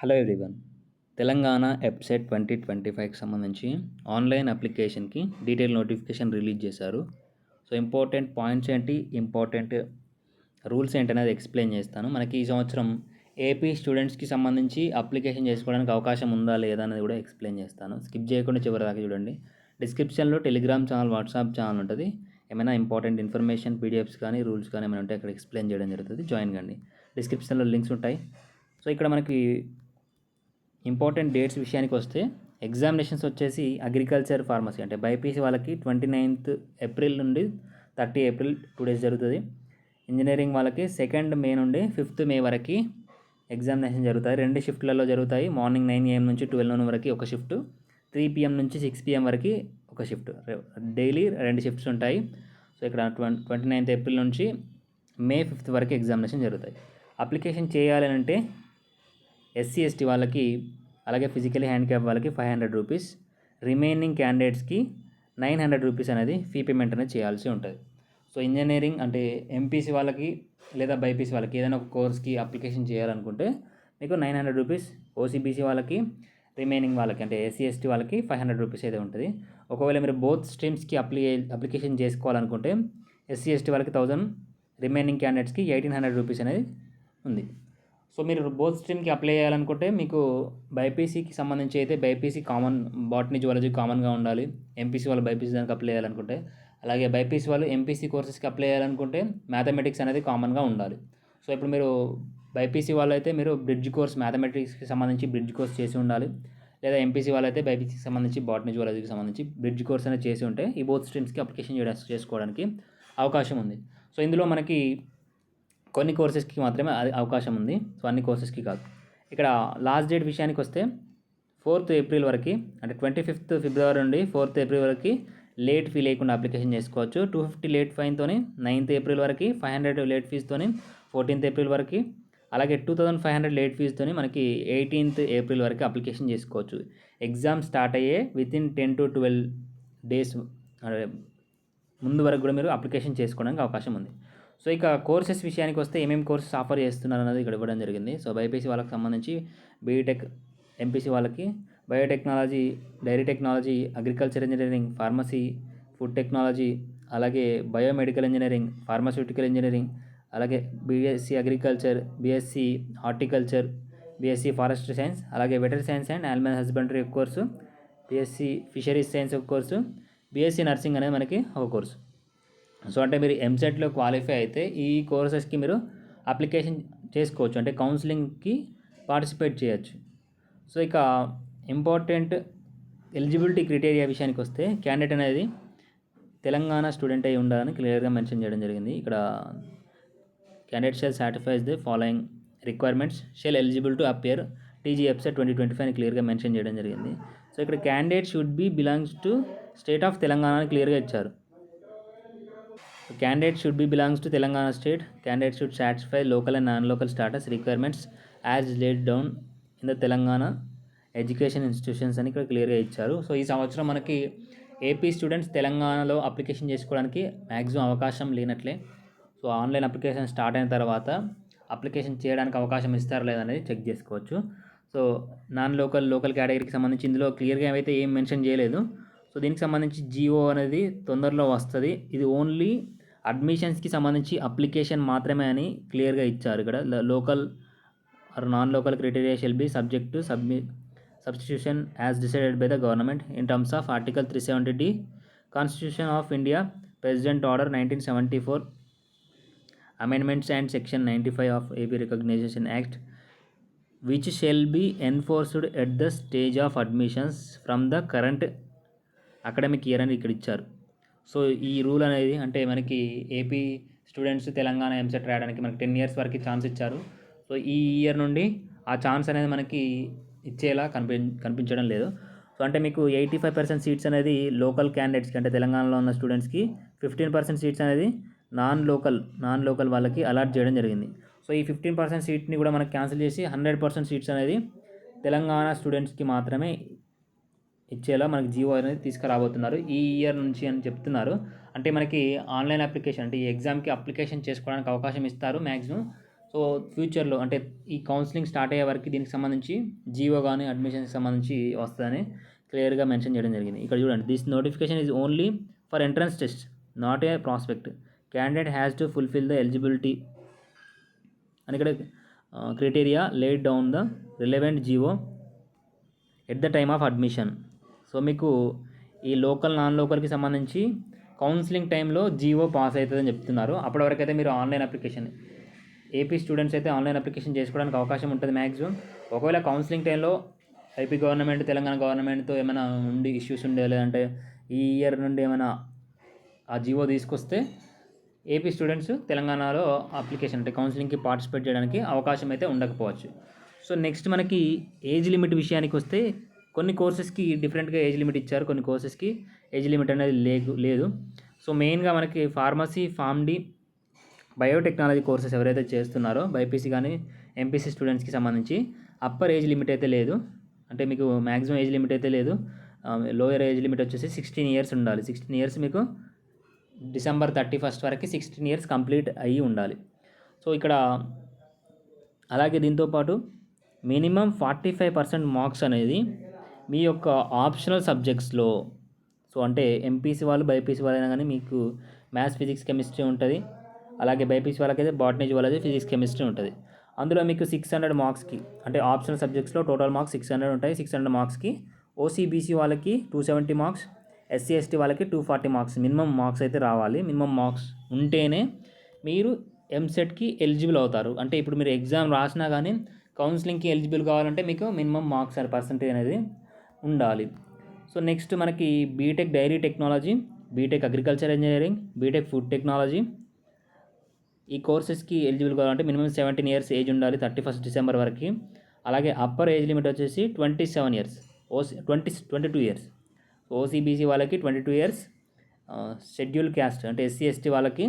Hello everyone. Telangana ఎబ్సెట్ 2025కి సంబంధించి ఆన్లైన్ అప్లికేషన్కి డీటెయిల్ నోటిఫికేషన్ రిలీజ్ చేశారు. సో ఇంపార్టెంట్ పాయింట్స్ ఏంటి, ఇంపార్టెంట్ రూల్స్ ఏంటి అనేది ఎక్స్ప్లెయిన్ చేస్తాను. మనకి ఈ సంవత్సరం ఏపీ స్టూడెంట్స్కి సంబంధించి అప్లికేషన్ చేసుకోవడానికి అవకాశం ఉందా లేదా అనేది కూడా ఎక్స్ప్లెయిన్ చేస్తాను. స్కిప్ చేయకుండా చివరి దాకా చూడండి. డిస్క్రిప్షన్లో టెలిగ్రామ్ ఛానల్, వాట్సాప్ ఛానల్ ఉంటుంది. ఏమైనా ఇంపార్టెంట్ ఇన్ఫర్మేషన్, పీడిఎఫ్స్ కానీ రూల్స్ కానీ ఏమైనా ఉంటే అక్కడ ఎక్స్ప్లెయిన్ చేయడం జరుగుతుంది. జాయిన్ కండి. డిస్క్రిప్షన్లో లింక్స్ ఉంటాయి. సో ఇక్కడ మనకి ఇంపార్టెంట్ డేట్స్ విషయానికి వస్తే ఎగ్జామినేషన్స్ వచ్చేసి అగ్రికల్చర్, ఫార్మసీ అంటే బైపీసీ వాళ్ళకి 29th ఏప్రిల్ నుండి 30 ఏప్రిల్ 2 days జరుగుతుంది. ఇంజనీరింగ్ వాళ్ళకి 2nd మే నుండి 5th మే వరకు ఎగ్జామినేషన్ జరుగుతాయి. 2 షిఫ్ట్లలో జరుగుతాయి. మార్నింగ్ 9 AM నుంచి 12 noon వరకు ఒక షిఫ్ట్, 3 PM నుంచి 6 PM వరకు ఒక షిఫ్ట్. డైలీ 2 షిఫ్ట్స్ ఉంటాయి. సో ఇక్కడ 29th ఏప్రిల్ నుంచి మే 5th వరకు ఎగ్జామినేషన్ జరుగుతాయి. అప్లికేషన్ చేయాలి అంటే ఎస్సీ ఎస్టీ వాళ్ళకి, అలాగే ఫిజికలీ హ్యాండిక్యాప్ వాళ్ళకి 500 రూపీస్, రిమైనింగ్ క్యాండిడేట్స్కి 900 రూపీస్ అనేది ఫీ పేమెంట్ అనేది చేయాల్సి ఉంటుంది. సో ఇంజనీరింగ్ అంటే ఎంపీసీ వాళ్ళకి లేదా బైపీసీ వాళ్ళకి ఏదైనా ఒక కోర్స్కి అప్లికేషన్ చేయాలనుకుంటే మీకు 900 రూపీస్, ఓసీబీసీ వాళ్ళకి, రిమైనింగ్ వాళ్ళకి అంటే ఎస్సీ ఎస్టీ వాళ్ళకి 500 రూపీస్ అయితే ఉంటుంది. ఒకవేళ మీరు బోత్ స్ట్రీమ్స్కి అప్లికేషన్ చేసుకోవాలనుకుంటే ఎస్సీ ఎస్టీ వాళ్ళకి 1000, రిమైనింగ్ క్యాండిడేట్స్కి 1800 రూపీస్ అనేది ఉంది. సో మీరు బోత్ స్ట్రీమ్కి అప్లై చేయాలనుకుంటే మీకు బైపీసీకి సంబంధించి అయితే బైపీసీ కామన్, బాటనీ జువాలజీ కామన్గా ఉండాలి. ఎంపీసీ వాళ్ళు బైపీసీ దానికి అప్లై చేయాలనుకుంటే, అలాగే బైపీసీ వాళ్ళు ఎంపీసీ కోర్సెస్కి అప్లై చేయాలనుకుంటే మ్యాథమెటిక్స్ అనేది కామన్గా ఉండాలి. సో ఇప్పుడు మీరు బైపీసీ వాళ్ళు అయితే మీరు బ్రిడ్జ్ కోర్స్, మ్యాథమెటిక్స్కి సంబంధించి బ్రిడ్జ్ కోర్స్ చేసి ఉండాలి. లేదా ఎంపీసీ వాళ్ళు అయితే బైపీసీకి సంబంధించి బాటనీ జువాలజీకి సంబంధించి బ్రిడ్జ్ కోర్స్ అనేది చేసి ఉంటే ఈ బోత్ స్ట్రీమ్స్కి అప్లికేషన్ చేసుకోవడానికి అవకాశం ఉంది. సో ఇందులో మనకి కొన్ని కోర్సెస్కి మాత్రమే అవకాశం ఉంది. సో అన్ని కోర్సెస్కి కాదు. ఇక్కడ లాస్ట్ డేట్ విషయానికి వస్తే 4th ఏప్రిల్ వరకు, అంటే 25th ఫిబ్రవరి నుండి 4th ఏప్రిల్ వరకు లేట్ ఫీ లేకుండా అప్లికేషన్ చేసుకోవచ్చు. 250 లేట్ ఫైన్తోని 9th ఏప్రిల్ వరకు, 500 లేట్ ఫీజుతోని 14th ఏప్రిల్ వరకు, అలాగే 2500 లేట్ ఫీజుతోని మనకి 18th ఏప్రిల్ వరకు అప్లికేషన్ చేసుకోవచ్చు. ఎగ్జామ్ స్టార్ట్ అయ్యే వితిన్ 10 to 12 days ముందు వరకు కూడా మీరు అప్లికేషన్ చేసుకోవడానికి అవకాశం ఉంది. సో ఇక కోర్సెస్ విషయానికి వస్తే ఏమేమి కోర్సెస్ ఆఫర్ చేస్తున్నారు అనేది ఇక్కడ ఇవ్వడం జరిగింది. సో బైపీసీ వాళ్ళకి సంబంధించి బీటెక్, ఎంపీసీ వాళ్ళకి biotechnology, dairy technology, agriculture engineering, pharmacy, food technology, అలాగే బయోమెడికల్ ఇంజనీరింగ్, ఫార్మాస్యూటికల్ ఇంజనీరింగ్, అలాగే BSc agriculture, BSc horticulture, BSc forestry science, అలాగే veterinary science and animal husbandry ఒక కోర్సు, బీఎస్సీ ఫిషరీస్ సైన్స్ ఒక course, BSc nursing అనేది మనకి ఒక course. So అంటే మీరు ఎంసెట్లో క్వాలిఫై అయితే ఈ కోర్సెస్కి మీరు అప్లికేషన్ చేసుకోవచ్చు, అంటే కౌన్సిలింగ్కి పార్టిసిపేట్ చేయొచ్చు. సో ఇక ఇంపార్టెంట్ ఎలిజిబిలిటీ క్రైటీరియా విషయానికి వస్తే క్యాండిడేట్ అనేది తెలంగాణ స్టూడెంట్ అయి ఉండాలని క్లియర్గా మెన్షన్ చేయడం జరిగింది. ఇక్కడ candidate shall satisfies the following requirements, shall eligible to appear TG ఎబ్సెట్ 2025 అని క్లియర్గా మెన్షన్ చేయడం జరిగింది. సో ఇక్కడ candidate should be belongs to state of Telangana అని క్లియర్గా ఇచ్చారు. Candidate should be belongs to Telangana state. Candidate should satisfy local and non-local status requirements as laid down in the Telangana education institutions అని ఇక్కడ క్లియర్గా ఇచ్చారు. So ఈ సంవత్సరం మనకి ఏపీ స్టూడెంట్స్ తెలంగాణలో అప్లికేషన్ చేసుకోవడానికి మ్యాక్సిమం అవకాశం లేనట్లే. సో ఆన్లైన్ అప్లికేషన్ స్టార్ట్ అయిన తర్వాత అప్లికేషన్ చేయడానికి అవకాశం ఇస్తారా లేదనేది చెక్ చేసుకోవచ్చు. సో లోకల్ కేటగిరీకి సంబంధించి ఇందులో క్లియర్గా ఏమైతే ఏం మెన్షన్ చేయలేదు. సో దీనికి సంబంధించి జియో అనేది తొందరలో వస్తుంది. ఇది ఓన్లీ అడ్మిషన్స్కి సంబంధించి అప్లికేషన్ మాత్రమే అని క్లియర్గా ఇచ్చారు. ఇక్కడ local are non local criteria shall be subject to substitution as decided by the government in terms of article 370D constitution of India, president order 1974, amendments and section 95 of AP recognition act, which shall be enforced at the stage of admissions from the current academic year అని ఇక్కడ ఇచ్చారు. So ఈ rule అనేది అంటే మనకి AP students Telangana EAMCET రాయడానికి మనకి 10 years వరకు ఛాన్స్ ఇచ్చారు. సో ఈ ఇయర్ నుండి ఆ ఛాన్స్ అనేది మనకి ఇచ్చేలా కనిపించడం లేదు. సో అంటే మీకు 85% సీట్స్ అనేది లోకల్ క్యాండిడేట్స్కి, అంటే తెలంగాణలో ఉన్న స్టూడెంట్స్కి, 15% సీట్స్ అనేది నాన్ లోకల్ వాళ్ళకి అలాట్ చేయడం జరిగింది. సో ఈ 15% సీట్ని కూడా మనకి క్యాన్సిల్ చేసి 100% సీట్స్ అనేది తెలంగాణ స్టూడెంట్స్కి మాత్రమే ఇచ్చేలా మనకి జియో అనేది తీసుకురాబోతున్నారు ఈ ఇయర్ నుంచి అని చెప్తున్నారు. అంటే మనకి ఆన్లైన్ అప్లికేషన్ అంటే ఈ ఎగ్జామ్కి అప్లికేషన్ చేసుకోవడానికి అవకాశం ఇస్తారు మ్యాక్సిమం. సో ఫ్యూచర్లో అంటే ఈ కౌన్సిలింగ్ స్టార్ట్ అయ్యే వరకు దీనికి సంబంధించి జీవో కానీ అడ్మిషన్కి సంబంధించి వస్తుందని క్లియర్గా మెన్షన్ చేయడం జరిగింది. ఇక్కడ చూడండి, this notification is only for entrance test, not a prospect. Candidate has to fulfil the eligibility అని ఇక్కడ criteria laid down the relevant GO at the time of admission. So మీకు ఈ లోకల్ నాన్ లోకల్కి సంబంధించి counselling టైంలో GO pass అవుతుందని చెప్తున్నారు. అప్పటి వరకు అయితే మీరు ఆన్లైన్ అప్లికేషన్, ఏపీ స్టూడెంట్స్ అయితే ఆన్లైన్ అప్లికేషన్ చేసుకోవడానికి అవకాశం ఉంటుంది మ్యాక్సిమం. ఒకవేళ కౌన్సిలింగ్ టైంలో ఏపీ గవర్నమెంట్ తెలంగాణ గవర్నమెంట్తో ఏమైనా ఉండి ఇష్యూస్ ఉండే, లేదంటే ఈ ఇయర్ నుండి ఏమైనా ఆ జీవో తీసుకొస్తే ఏపీ స్టూడెంట్స్ తెలంగాణలో అప్లికేషన్ అంటే కౌన్సిలింగ్కి పార్టిసిపేట్ చేయడానికి అవకాశం అయితే ఉండకపోవచ్చు. సో నెక్స్ట్ మనకి ఏజ్ లిమిట్ విషయానికి వస్తే కొన్ని కోర్సెస్కి డిఫరెంట్గా ఏజ్ లిమిట్ ఇచ్చారు, కొన్ని కోర్సెస్కి ఏజ్ లిమిట్ అనేది లేదు. సో మెయిన్గా మనకి ఫార్మసీ, ఫార్మ్డీ, బయోటెక్నాలజీ కోర్సెస్ ఎవరైతే చేస్తున్నారో బైపీసీ కానీ ఎంపీసీ స్టూడెంట్స్కి సంబంధించి అప్పర్ ఏజ్ లిమిట్ అయితే లేదు, అంటే మీకు మ్యాక్సిమం ఏజ్ లిమిట్ అయితే లేదు. లోయర్ ఏజ్ లిమిట్ వచ్చేసి 16 ఇయర్స్ ఉండాలి. 16 ఇయర్స్ మీకు December 31 వరకు 16 ఇయర్స్ కంప్లీట్ అయ్యి ఉండాలి. సో ఇక్కడ అలాగే దీంతోపాటు మినిమం 45% మార్క్స్ అనేది మీ యొక్క ఆప్షనల్ సబ్జెక్ట్స్లో, సో అంటే ఎంపీసీ వాళ్ళు బైపీసీ వాళ్ళైనా కానీ మీకు మ్యాథ్స్, ఫిజిక్స్, కెమిస్ట్రీ ఉంటుంది. అలాగే బైపీసీ వాళ్ళకైతే బాటనీ, జువాలజీ, ఫిజిక్స్, కెమిస్ట్రీ ఉంటుంది. అందులో మీకు 600 మార్క్స్కి అంటే ఆప్షనల్ సబ్జెక్ట్స్లో టోటల్ మార్క్స్ 600 ఉంటాయి. 600 మార్క్స్కి ఓసీబీసీ వాళ్ళకి 270 మార్క్స్, ఎస్సీ ఎస్టీ వాళ్ళకి 240 మార్క్స్ మినిమం మార్క్స్ అయితే రావాలి. మినిమం మార్క్స్ ఉంటేనే మీరు ఎంసెట్కి ఎలిజిబుల్ అవుతారు. అంటే ఇప్పుడు మీరు ఎగ్జామ్ రాసినా కానీ కౌన్సిలింగ్కి ఎలిజిబుల్ కావాలంటే మీకు మినిమం మార్క్స్ పర్సంటేజ్ అనేది ఉండాలి. సో నెక్స్ట్ మనకి BTech dairy technology, BTech agriculture engineering, BTech food technology, ఈ కోర్సెస్కి ఎలిజిబుల్ కావాలంటే మినిమం 17 ఇయర్స్ ఏజ్ ఉండాలి 31 డిసెంబర్ వరకు. అలాగే అప్పర్ ఏజ్ లిమిట్ వచ్చేసి 27 ఇయర్స్, 22 ఇయర్స్. ఓసీబీసీ వాళ్ళకి 22 ఇయర్స్, షెడ్యూల్ క్యాస్ట్ అంటే ఎస్సీ ఎస్టీ వాళ్ళకి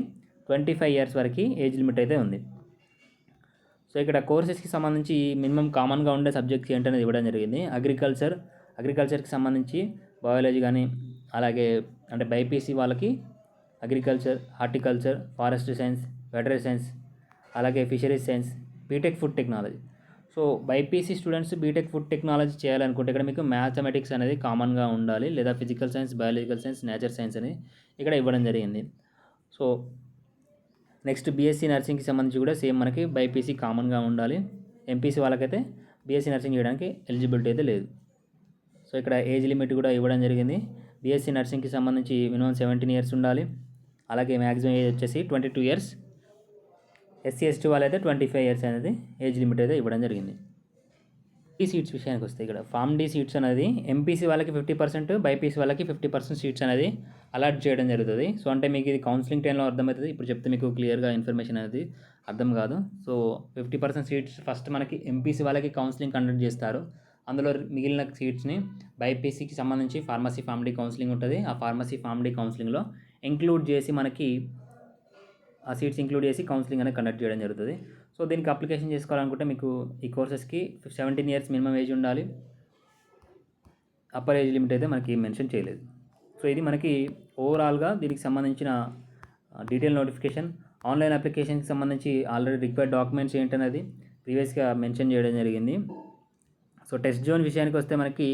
25 ఇయర్స్ వరకు ఏజ్ లిమిట్ అయితే ఉంది. సో ఇక్కడ కోర్సెస్కి సంబంధించి మినిమం కామన్గా ఉండే సబ్జెక్ట్స్ ఏంటనేది ఇవ్వడం జరిగింది. అగ్రికల్చర్కి సంబంధించి బయాలజీ కానీ, అలాగే అంటే బైపీసీ వాళ్ళకి agriculture, horticulture, forestry science, veterinary science, అలాగే fisheries science, BTech food technology. So BiPC students BTech food technology చేయాలనుకుంటే ఇక్కడ మీకు మ్యాథమెటిక్స్ అనేది కామన్గా ఉండాలి, లేదా physical science, biological science, nature science అని ఇక్కడ ఇవ్వడం జరిగింది. సో నెక్స్ట్ బీఎస్సీ నర్సింగ్కి సంబంధించి కూడా సేమ్ మనకి బైపీసీ కామన్గా ఉండాలి. ఎంపీసీ వాళ్ళకైతే బీఎస్సీ నర్సింగ్ చేయడానికి ఎలిజిబిలిటీ అయితే లేదు. సో ఇక్కడ ఏజ్ లిమిట్ కూడా ఇవ్వడం జరిగింది. బీఎస్సీ నర్సింగ్కి సంబంధించి మినిమం 17 ఇయర్స్ ఉండాలి. అలాగే మ్యాక్సిమం ఏజ్ వచ్చేసి 22 ఇయర్స్. ఎస్సీ ఎస్టీ వాళ్ళైతే 25 ఇయర్స్ అనేది ఏజ్ లిమిట్ అయితే ఇవ్వడం జరిగింది. ఈ సీట్స్ విషయానికి వస్తే ఇక్కడ ఫార్మ్ డి సీట్స్ అనేది ఎంపీసీ వాళ్ళకి 50%, బైపీసీ వాళ్ళకి 50% సీట్స్ అనేది అలాట్ చేయడం జరుగుతుంది. సో అంటే మీకు ఇది కౌన్సిలింగ్ టైంలో అర్థమవుతుంది, ఇప్పుడు చెప్తే మీకు క్లియర్గా ఇన్ఫర్మేషన్ అనేది అర్థం కాదు. సో 50% సీట్స్ ఫస్ట్ మనకి ఎంపీసీ వాళ్ళకి కౌన్సిలింగ్ కండక్ట్ చేస్తారు. అందులో మిగిలిన సీట్స్ని బైపీసీకి సంబంధించి ఫార్మసీ ఫార్మ్ డి కౌన్సిలింగ్ ఉంటుంది. ఆ ఫార్మసీ ఫార్మ్ డి కౌన్సిలింగ్లో ఇంక్లూడ్ చేసి మనకి ఆ సీట్స్ ఇంక్లూడ్ చేసి కౌన్సిలింగ్ అనేది కండక్ట్ చేయడం జరుగుతుంది. సో దీనికి అప్లికేషన్ చేసుకోవాలనుకుంటే మీకు ఈ కోర్సెస్కి 17 ఇయర్స్ మినిమం ఏజ్ ఉండాలి. అప్పర్ ఏజ్ లిమిట్ అయితే మనకి మెన్షన్ చేయలేదు. సో ఇది మనకి ఓవరాల్గా దీనికి సంబంధించిన డీటెయిల్ నోటిఫికేషన్. ఆన్లైన్ అప్లికేషన్కి సంబంధించి ఆల్రెడీ రిక్వైర్డ్ డాక్యుమెంట్స్ ఏంటనేది ప్రీవియస్గా మెన్షన్ చేయడం జరిగింది. సో టెస్ట్ జోన్ విషయానికి వస్తే మనకి